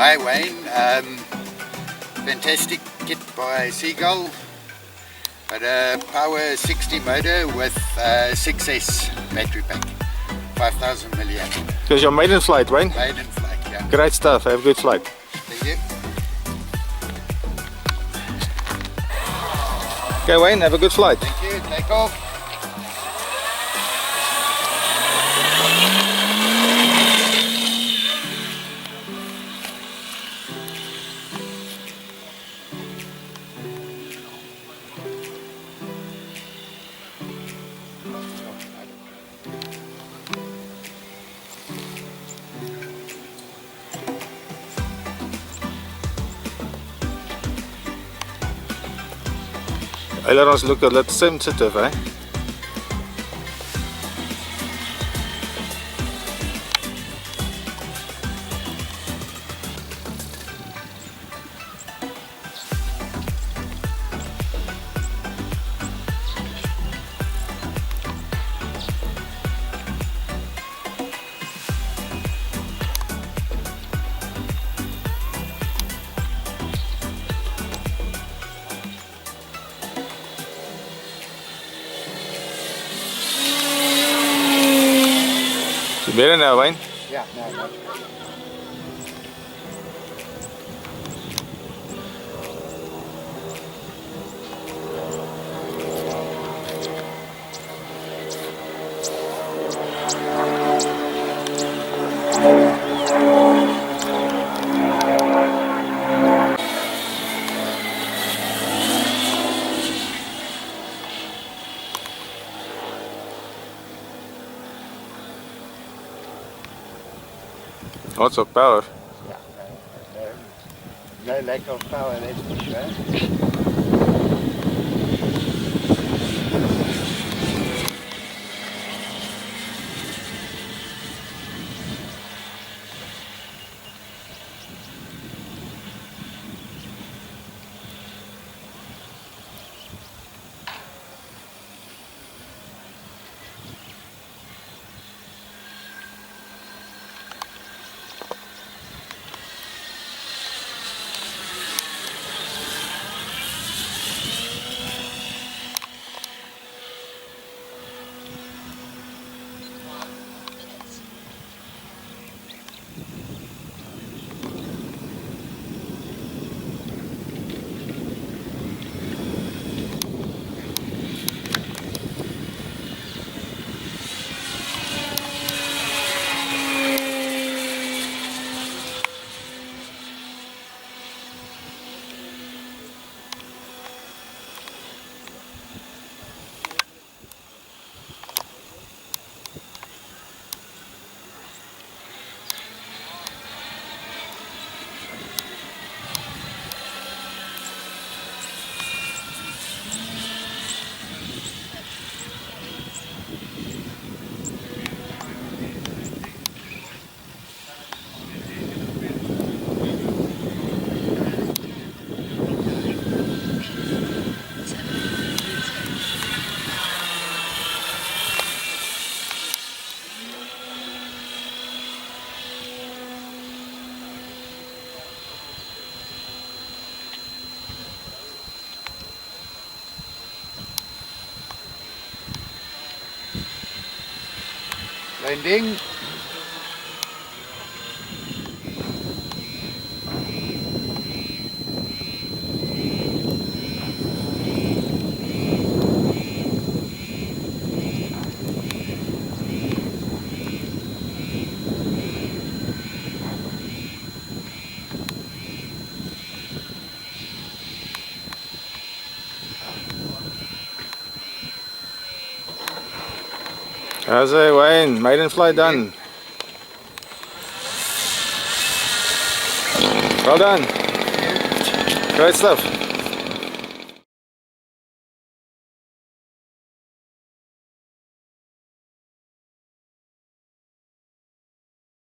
Hi Wayne, fantastic kit by Seagull, but a Power 60 motor with 6S battery pack, 5000 milliamp. Because your maiden flight, Wayne? Maiden flight, yeah. Great stuff, have a good flight. Thank you. Okay Wayne, have a good flight. Thank you, take off. Ailerons look a little sensitive, eh? You better now, Wayne? Yeah, no. Lots of power. Yeah, no lack of power, that's for sure. Landing. How's it, Wayne? Maiden flight done. Well done. Great stuff.